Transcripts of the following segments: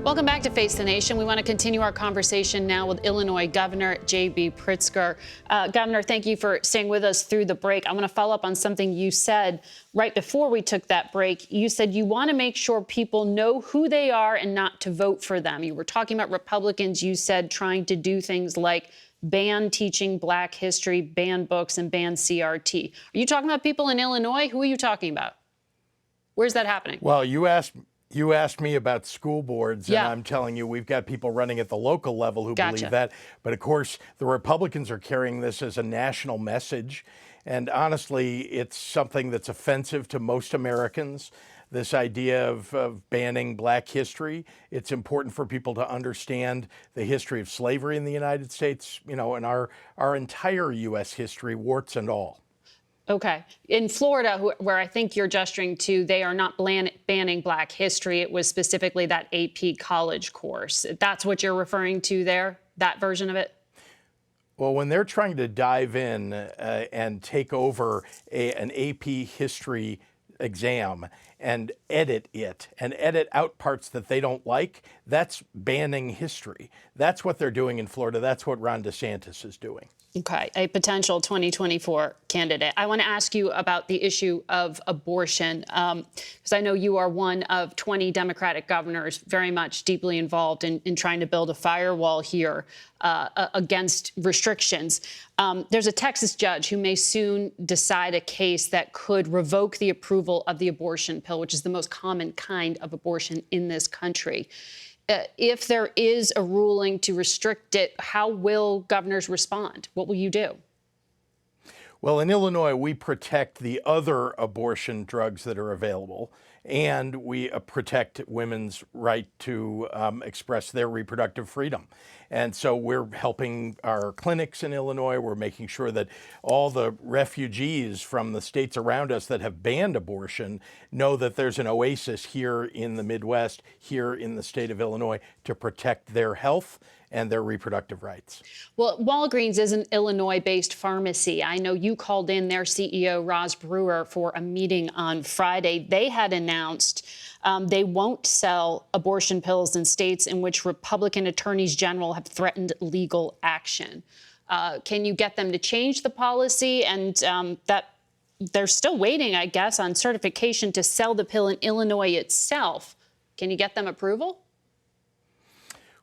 Welcome back to Face the Nation. We want to continue our conversation now with Illinois Governor J.B. Pritzker. Governor, thank you for staying with us through the break. I want to follow up on something you said right before we took that break. You said you want to make sure people know who they are and not to vote for them. You were talking about Republicans, you said, trying to do things like ban teaching Black history, ban books, and ban CRT. Are you talking about people in Illinois? Who are you talking about? Where's that happening? Well, you asked me about school boards, and I'm telling you, we've got people running at the local level who believe that. But of course, the Republicans are carrying this as a national message. And honestly, it's something that's offensive to most Americans. This idea of banning Black history. It's important for people to understand the history of slavery in the United States, you know, and our entire U.S. history, warts and all. Okay. In Florida, where I think you're gesturing to, they are not banning Black history. It was specifically that AP college course. That's what you're referring to there, that version of it? Well, when they're trying to dive in and take over an AP history exam and edit it and edit out parts that they don't like, that's banning history. That's what they're doing in Florida. That's what Ron DeSantis is doing. Okay, a potential 2024 candidate. I want to ask you about the issue of abortion, because I know you are one of 20 Democratic governors very much deeply involved in trying to build a firewall here against restrictions. There's a Texas judge who may soon decide a case that could revoke the approval of the abortion pill, which is the most common kind of abortion in this country. If there is a ruling to restrict it, how will governors respond? What will you do? Well, in Illinois, we protect the other abortion drugs that are available, and we protect women's right to express their reproductive freedom. And so we're helping our clinics in Illinois. We're making sure that all the refugees from the states around us that have banned abortion know that there's an oasis here in the Midwest, here in the state of Illinois, to protect their health and their reproductive rights. Well, Walgreens is an Illinois-based pharmacy. I know you called in their CEO, Roz Brewer, for a meeting on Friday. They had announced they won't sell abortion pills in states in which Republican attorneys general have threatened legal action. Can you get them to change the policy? And that they're still waiting, I guess, on certification to sell the pill in Illinois itself. Can you get them approval?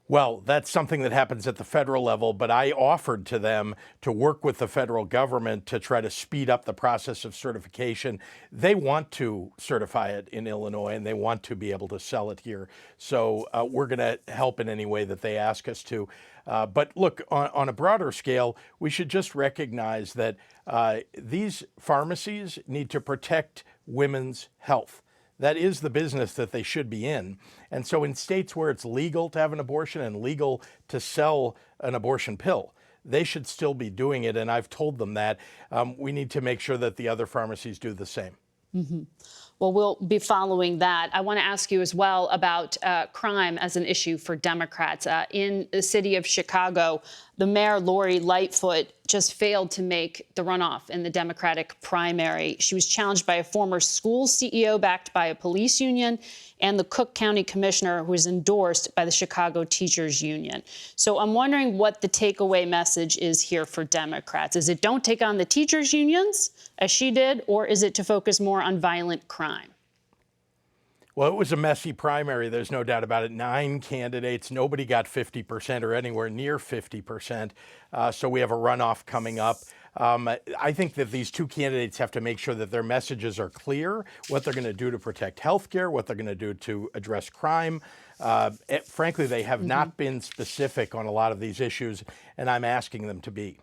Well, that's something that happens at the federal level, but I offered to them to work with the federal government to try to speed up the process of certification. They want to certify it in Illinois, and they want to be able to sell it here. So we're going to help in any way that they ask us to. But look, on a broader scale, we should just recognize that these pharmacies need to protect women's health. That is the business that they should be in. And so in states where it's legal to have an abortion and legal to sell an abortion pill, they should still be doing it. And I've told them that. We need to make sure that the other pharmacies do the same. Mm-hmm. Well, we'll be following that. I want to ask you as well about crime as an issue for Democrats. In the city of Chicago, the mayor, Lori Lightfoot, just failed to make the runoff in the Democratic primary. She was challenged by a former school CEO backed by a police union and the Cook County commissioner who was endorsed by the Chicago Teachers Union. So I'm wondering what the takeaway message is here for Democrats. Is it don't take on the teachers unions, as she did, or is it to focus more on violent crime? Well, it was a messy primary. There's no doubt about it. 9 candidates. Nobody got 50% or anywhere near 50%. So we have a runoff coming up. I think that these two candidates have to make sure that their messages are clear, what they're going to do to protect health care, what they're going to do to address crime. Frankly, they have not been specific on a lot of these issues, and I'm asking them to be.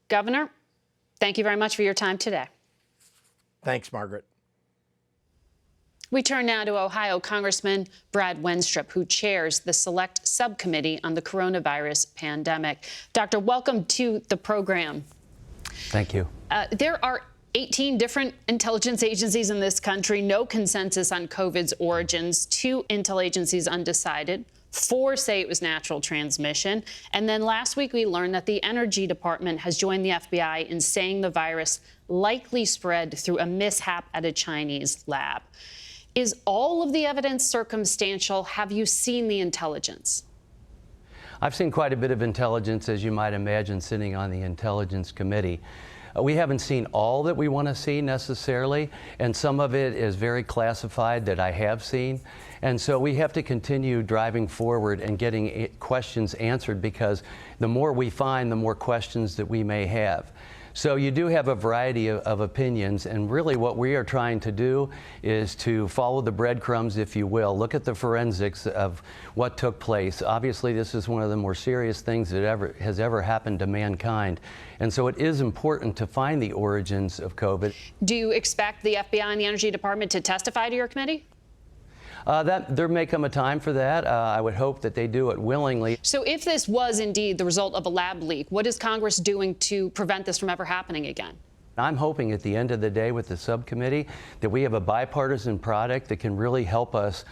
Governor, thank you very much for your time today. Thanks, Margaret. We turn now to Ohio Congressman Brad Wenstrup, who chairs the Select Subcommittee on the Coronavirus Pandemic. Doctor, welcome to the program. Thank you. There are 18 different intelligence agencies in this country, no consensus on COVID's origins, 2 intel agencies undecided, 4 say it was natural transmission. And then last week we learned that the Energy Department has joined the FBI in saying the virus likely spread through a mishap at a Chinese lab. Is all of the evidence circumstantial? Have you seen the intelligence? I've seen quite a bit of intelligence, as you might imagine, sitting on the Intelligence Committee. We haven't seen all that we want to see necessarily, and some of it is very classified that I have seen. And so we have to continue driving forward and getting questions answered, because the more we find, the more questions that we may have. So you do have a variety of opinions, and really what we are trying to do is to follow the breadcrumbs, if you will, look at the forensics of what took place. Obviously, this is one of the more serious things that has ever happened to mankind. And so it is important to find the origins of COVID. Do you expect the FBI and the Energy Department to testify to your committee? There may come a time for that. I would hope that they do it willingly. So if this was indeed the result of a lab leak, what is Congress doing to prevent this from ever happening again? I'm hoping at the end of the day with the subcommittee that we have a bipartisan product that can really help us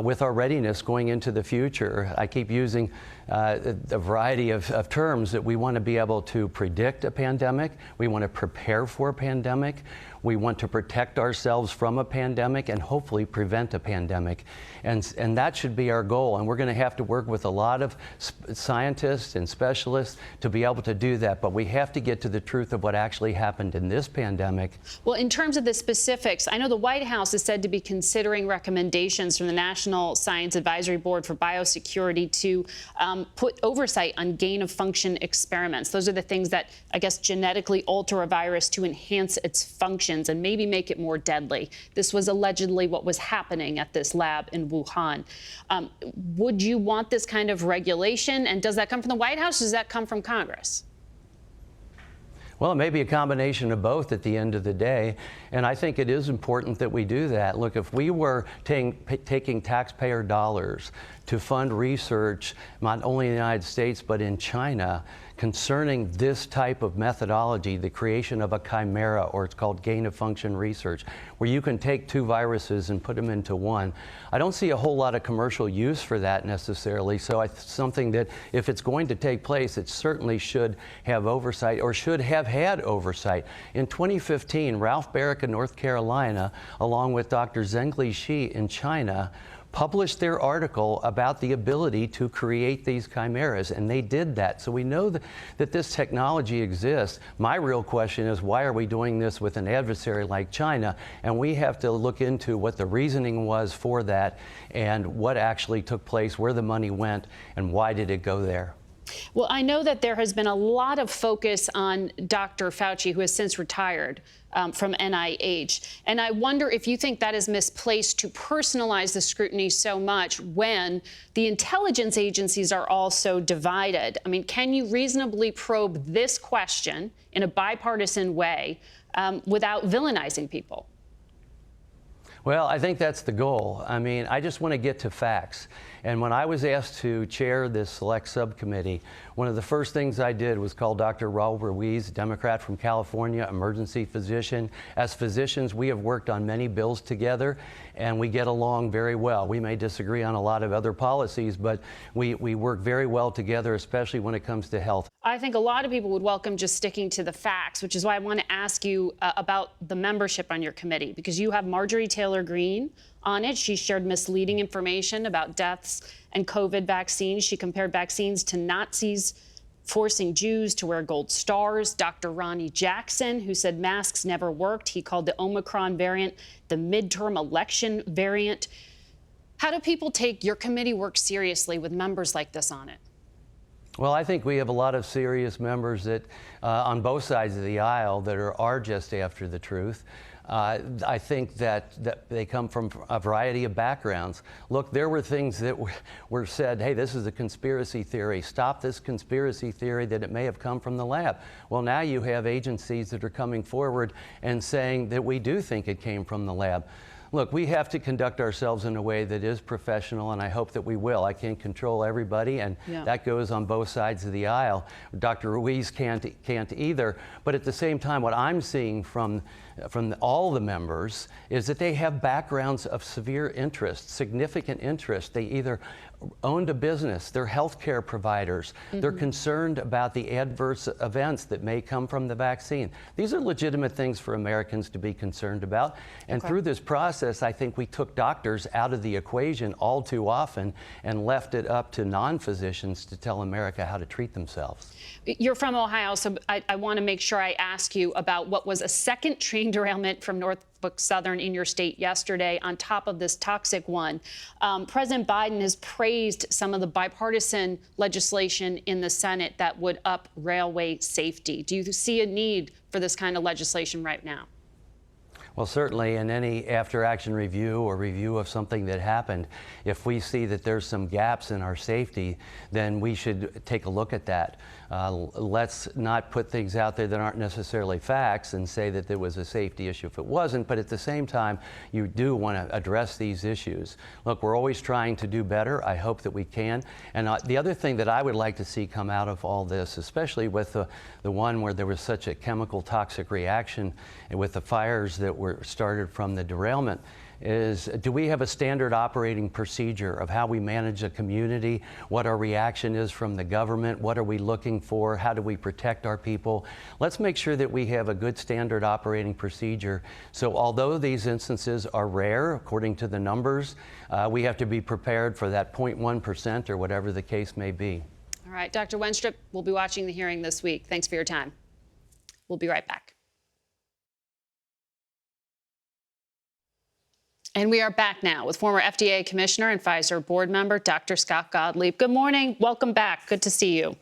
with our readiness going into the future. I keep using a variety of terms that we want to be able to predict a pandemic. We want to prepare for a pandemic. We want to protect ourselves from a pandemic and hopefully prevent a pandemic. And that should be our goal. And we're going to have to work with a lot of scientists and specialists to be able to do that. But we have to get to the truth of what actually happened in this pandemic. Well, in terms of the specifics, I know the White House is said to be considering recommendations from the National Science Advisory Board for Biosecurity to put oversight on gain-of-function experiments. Those are the things that, I guess, genetically alter a virus to enhance its functions and maybe make it more deadly. This was allegedly what was happening at this lab in Wuhan. Would you want this kind of regulation? And does that come from the White House or does that come from Congress? Well, it may be a combination of both at the end of the day, and I think it is important that we do that. Look, if we were taking taxpayer dollars to fund research, not only in the United States, but in China, concerning this type of methodology, the creation of a chimera, or it's called gain-of-function research, where you can take two viruses and put them into one. I don't see a whole lot of commercial use for that necessarily, so it's something that if it's going to take place, it certainly should have oversight, or should have had oversight. In 2015, Ralph Barrick in North Carolina, along with Dr. Zhengli Shi in China, published their article about the ability to create these chimeras, and they did that. So we know that this technology exists. My real question is, why are we doing this with an adversary like China? And we have to look into what the reasoning was for that and what actually took place, where the money went, and why did it go there. Well, I know that there has been a lot of focus on Dr. Fauci, who has since retired from NIH. And I wonder if you think that is misplaced to personalize the scrutiny so much when the intelligence agencies are also divided. I mean, can you reasonably probe this question in a bipartisan way without villainizing people? Well, I think that's the goal. I mean, I just want to get to facts. And when I was asked to chair this select subcommittee, one of the first things I did was call Dr. Raul Ruiz, Democrat from California, emergency physician. As physicians, we have worked on many bills together, and we get along very well. We may disagree on a lot of other policies, but we work very well together, especially when it comes to health. I think a lot of people would welcome just sticking to the facts, which is why I want to ask you about the membership on your committee, because you have Marjorie Taylor Greene on it. She shared misleading information about deaths and COVID vaccines. She compared vaccines to Nazis forcing Jews to wear gold stars. Dr. Ronnie Jackson, who said masks never worked. He called the Omicron variant the midterm election variant. How do people take your committee work seriously with members like this on it? Well, I think we have a lot of serious members that, on both sides of the aisle, that are just after the truth. I think that they come from a variety of backgrounds. Look, there were things that were said, hey, this is a conspiracy theory. Stop this conspiracy theory that it may have come from the lab. Well, now you have agencies that are coming forward and saying that we do think it came from the lab. Look, we have to conduct ourselves in a way that is professional, and I hope that we will. I can't control everybody, and that goes on both sides of the aisle. Dr. Ruiz can't either. But at the same time, what I'm seeing from from all the members is that they have backgrounds of severe interest, significant interest. They either owned a business, they're healthcare providers, they're concerned about the adverse events that may come from the vaccine. These are legitimate things for Americans to be concerned about. And through this process, I think we took doctors out of the equation all too often and left it up to non-physicians to tell America how to treat themselves. You're from Ohio, so I want to make sure I ask you about what was a second train derailment from Norfolk Southern in your state yesterday on top of this toxic one. President Biden has praised some of the bipartisan legislation in the Senate that would up railway safety. Do you see a need for this kind of legislation right now? Well, certainly in any after-action review or review of something that happened, if we see that there's some gaps in our safety, then we should take a look at that. Let's not put things out there that aren't necessarily facts and say that there was a safety issue if it wasn't, but at the same time, you do want to address these issues. Look, we're always trying to do better. I hope that we can. And the other thing that I would like to see come out of all this, especially with the one where there was such a chemical toxic reaction and with the fires that were started from the derailment, is do we have a standard operating procedure of how we manage a community, what our reaction is from the government, what are we looking for, how do we protect our people? Let's make sure that we have a good standard operating procedure. So although these instances are rare, according to the numbers, we have to be prepared for that 0.1% or whatever the case may be. All right, Dr. Wenstrup, we'll be watching the hearing this week. Thanks for your time. We'll be right back. And we are back now with former FDA Commissioner and Pfizer board member, Dr. Scott Gottlieb. Good morning. Welcome back. Good to see you.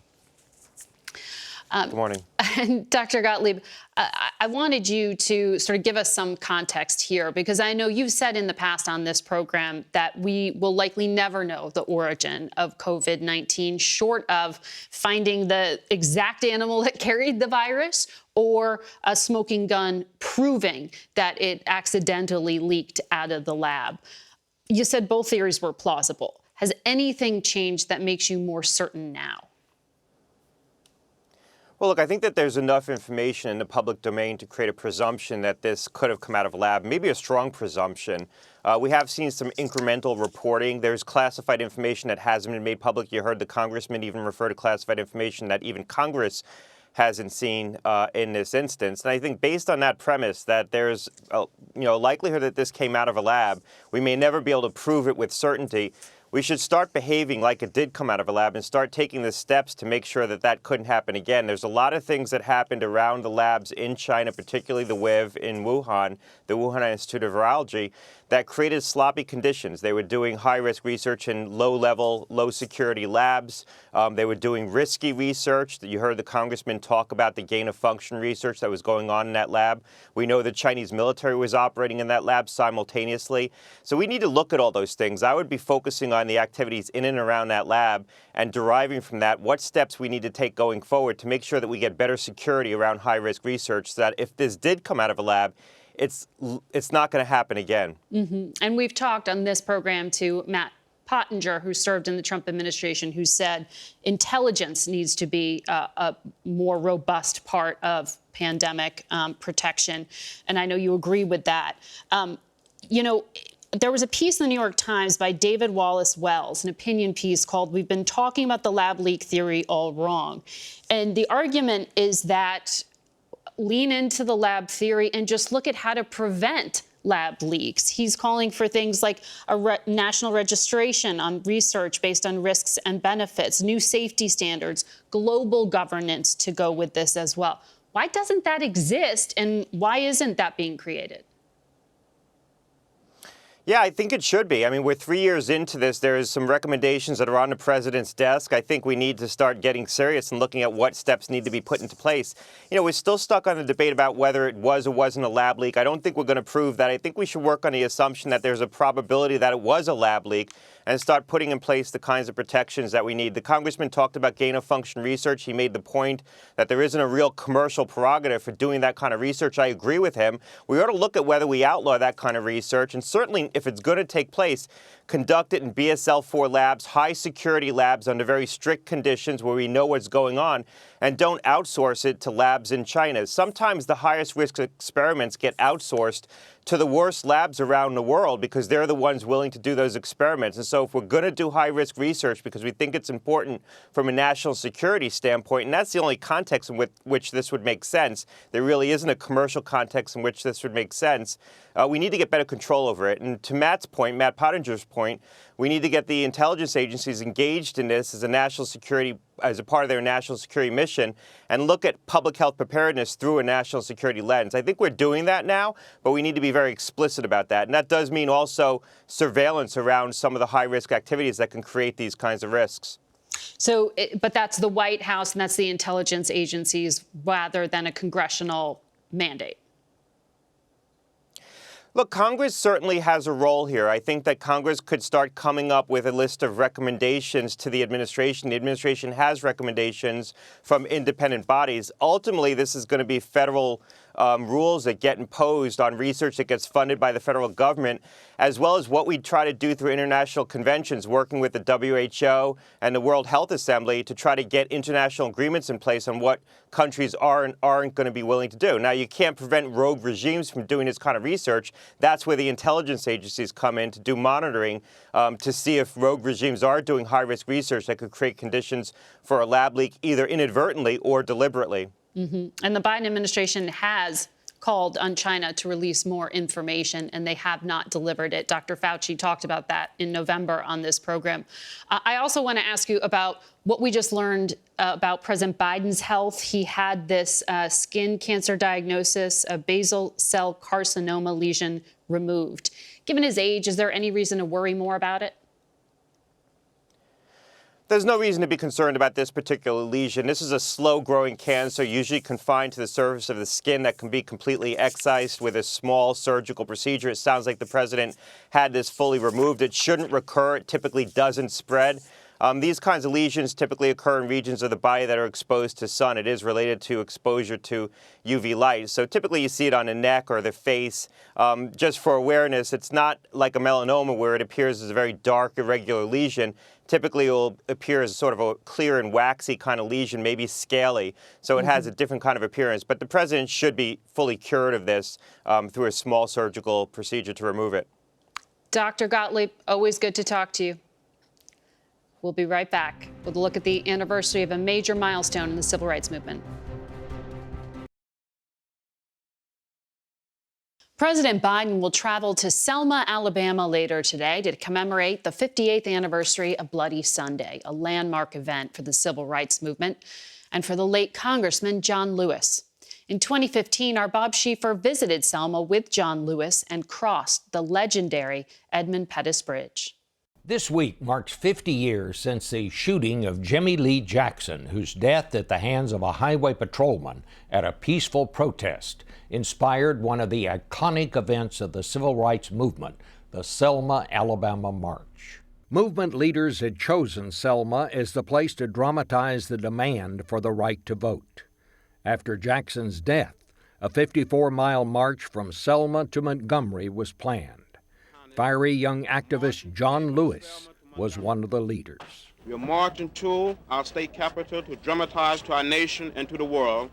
Good morning. And Dr. Gottlieb, I wanted you to sort of give us some context here, because I know you've said in the past on this program that we will likely never know the origin of COVID-19 short of finding the exact animal that carried the virus or a smoking gun proving that it accidentally leaked out of the lab. You said both theories were plausible. Has anything changed that makes you more certain now? Well, look, I think that there's enough information in the public domain to create a presumption that this could have come out of a lab, maybe a strong presumption. We have seen some incremental reporting. There's classified information that hasn't been made public. You heard the congressman even refer to classified information that even Congress hasn't seen in this instance. And I think based on that premise that there's a likelihood that this came out of a lab, we may never be able to prove it with certainty. We should start behaving like it did come out of a lab and start taking the steps to make sure that that couldn't happen again. There's a lot of things that happened around the labs in China, particularly the WIV in Wuhan, the Wuhan Institute of Virology, that created sloppy conditions. They were doing high-risk research in low-level, low-security labs. They were doing risky research. You heard the congressman talk about the gain-of-function research that was going on in that lab. We know the Chinese military was operating in that lab simultaneously. So we need to look at all those things. I would be focusing on the activities in and around that lab and deriving from that what steps we need to take going forward to make sure that we get better security around high-risk research so that if this did come out of a lab, it's not going to happen again. And we've talked on this program to Matt Pottinger, who served in the Trump administration, who said intelligence needs to be a more robust part of pandemic protection. And I know you agree with that. There was a piece in the New York Times by David Wallace Wells, an opinion piece called "We've Been Talking About the Lab Leak Theory All Wrong." And the argument is that lean into the lab theory and just look at how to prevent lab leaks. He's calling for things like a national registration on research based on risks and benefits, new safety standards, global governance to go with this as well. Why doesn't that exist, and why isn't that being created? Yeah, I think it should be. I mean, we're 3 years into this. There is some recommendations that are on the president's desk. I think we need to start getting serious and looking at what steps need to be put into place. We're still stuck on the debate about whether it was or wasn't a lab leak. I don't think we're going to prove that. I think we should work on the assumption that there's a probability that it was a lab leak and start putting in place the kinds of protections that we need. The congressman talked about gain-of-function research. He made the point that there isn't a real commercial prerogative for doing that kind of research. I agree with him. We ought to look at whether we outlaw that kind of research and certainly if it's going to take place, conduct it in BSL-4 labs, high security labs under very strict conditions where we know what's going on, and don't outsource it to labs in China. Sometimes the highest risk experiments get outsourced to the worst labs around the world because they're the ones willing to do those experiments. And so if we're going to do high-risk research because we think it's important from a national security standpoint, and that's the only context in which this would make sense, there really isn't a commercial context in which this would make sense, we need to get better control over it. And to Matt Pottinger's point, we need to get the intelligence agencies engaged in this as a part of their national security mission and look at public health preparedness through a national security lens. I think we're doing that now, but we need to be very explicit about that. And that does mean also surveillance around some of the high-risk activities that can create these kinds of risks. So, but that's the White House and that's the intelligence agencies rather than a congressional mandate. Look, Congress certainly has a role here. I think that Congress could start coming up with a list of recommendations to the administration. The administration has recommendations from independent bodies. Ultimately, this is going to be federal rules that get imposed on research that gets funded by the federal government, as well as what we try to do through international conventions, working with the WHO and the World Health Assembly to try to get international agreements in place on what countries aren't going to be willing to do. Now, you can't prevent rogue regimes from doing this kind of research. That's where the intelligence agencies come in to do monitoring to see if rogue regimes are doing high-risk research that could create conditions for a lab leak either inadvertently or deliberately. Mm-hmm. And the Biden administration has called on China to release more information, and they have not delivered it. Dr. Fauci talked about that in November on this program. I also want to ask you about what we just learned about President Biden's health. He had this skin cancer diagnosis, a basal cell carcinoma lesion removed. Given his age, is there any reason to worry more about it? There's no reason to be concerned about this particular lesion. This is a slow-growing cancer, usually confined to the surface of the skin that can be completely excised with a small surgical procedure. It sounds like the president had this fully removed. It shouldn't recur. It typically doesn't spread. These kinds of lesions typically occur in regions of the body that are exposed to sun. It is related to exposure to UV light. So typically you see it on the neck or the face. Just for awareness, it's not like a melanoma where it appears as a very dark, irregular lesion. Typically it will appear as sort of a clear and waxy kind of lesion, maybe scaly. So it has a different kind of appearance. But the president should be fully cured of this through a small surgical procedure to remove it. Dr. Gottlieb, always good to talk to you. We'll be right back with a look at the anniversary of a major milestone in the civil rights movement. President Biden will travel to Selma, Alabama later today to commemorate the 58th anniversary of Bloody Sunday, a landmark event for the civil rights movement and for the late Congressman John Lewis. In 2015, our Bob Schieffer visited Selma with John Lewis and crossed the legendary Edmund Pettus Bridge. This week marks 50 years since the shooting of Jimmy Lee Jackson, whose death at the hands of a highway patrolman at a peaceful protest inspired one of the iconic events of the civil rights movement, the Selma, Alabama March. Movement leaders had chosen Selma as the place to dramatize the demand for the right to vote. After Jackson's death, a 54-mile march from Selma to Montgomery was planned. Fiery young activist John Lewis was one of the leaders. We are marching to our state capital to dramatize to our nation and to the world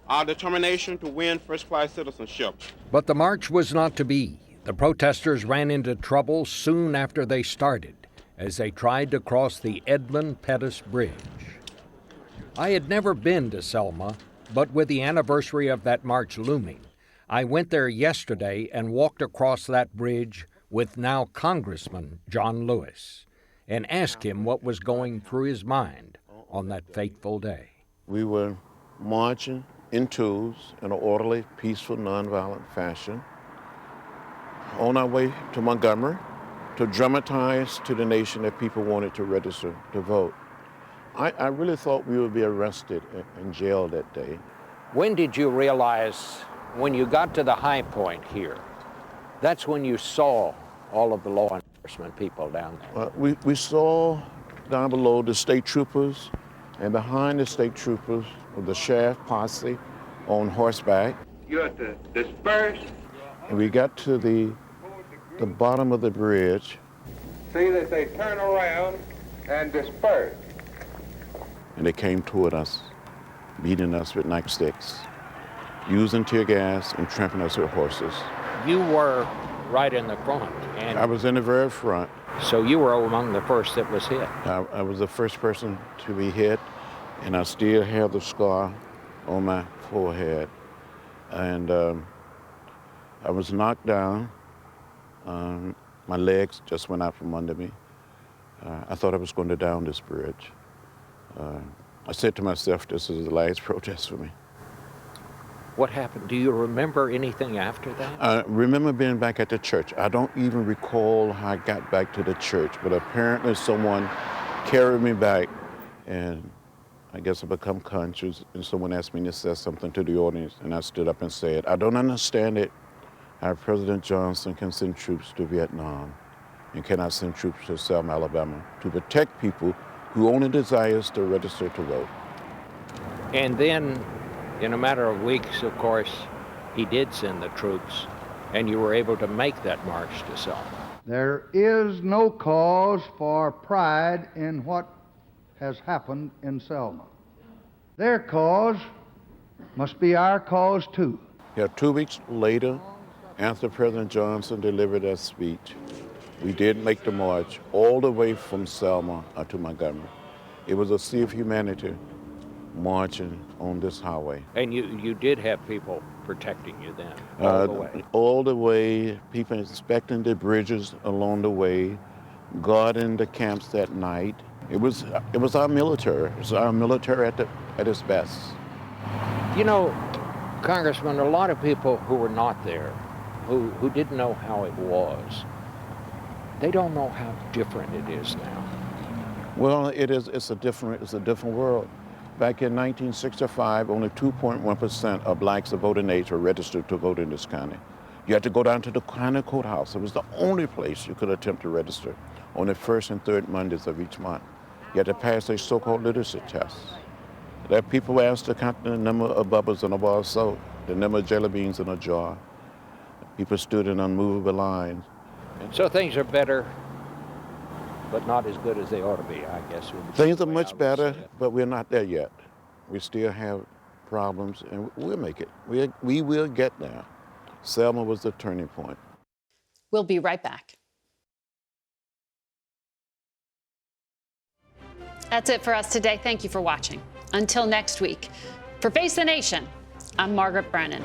our determination to win first-class citizenship. But the march was not to be. The protesters ran into trouble soon after they started as they tried to cross the Edmund Pettus Bridge. I had never been to Selma, but with the anniversary of that march looming, I went there yesterday and walked across that bridge with now Congressman John Lewis and asked him what was going through his mind on that fateful day. We were marching in twos in an orderly, peaceful, nonviolent fashion on our way to Montgomery to dramatize to the nation that people wanted to register to vote. I really thought we would be arrested and jailed that day. When did you realize, when you got to the high point here, that's when you saw all of the law enforcement people down there? We saw down below the state troopers, and behind the state troopers was the sheriff posse on horseback. You have to disperse. And we got to the the bottom of the bridge. See that they turn around and disperse. And they came toward us, beating us with nightsticks, using tear gas and trampling us with horses. You were right in the front, and I was in the very front. so you were among the first that was hit. I was the first person to be hit, and I still have the scar on my forehead. And I was knocked down. My legs just went out from under me. I thought I was going to down this bridge. I said to myself, this is the last protest for me. What happened? Do you remember anything after that? I remember being back at the church. I don't even recall how I got back to the church, but apparently someone carried me back, and I guess I become conscious, and someone asked me to say something to the audience, and I stood up and said, I don't understand it, how President Johnson can send troops to Vietnam and cannot send troops to Selma, Alabama to protect people who only desires to register to vote. And then, in a matter of weeks, of course, he did send the troops, and you were able to make that march to Selma. There is no cause for pride in what has happened in Selma. Their cause must be our cause too. Yeah, 2 weeks later, after President Johnson delivered that speech, we did make the march all the way from Selma to Montgomery. It was a sea of humanity marching on this highway. And you did have people protecting you then, all the way. All the way, people inspecting the bridges along the way, guarding the camps that night. It was our military. It was our military at its best. You know, Congressman, a lot of people who were not there, who didn't know how it was, they don't know how different it is now. Well, it's a different world. Back in 1965, only 2.1% of blacks of voting age were registered to vote in this county. You had to go down to the county courthouse. It was the only place you could attempt to register on the first and third Mondays of each month. You had to pass a so-called literacy test. There are people who asked to count the number of bubbles in a bar of soap, the number of jelly beans in a jar. People stood in unmovable lines. And so things are better, but not as good as they ought to be, I guess. Things are much better, but we're not there yet. We still have problems, and we'll make it. We will get there. Selma was the turning point. We'll be right back. That's it for us today. Thank you for watching. Until next week, for Face the Nation, I'm Margaret Brennan.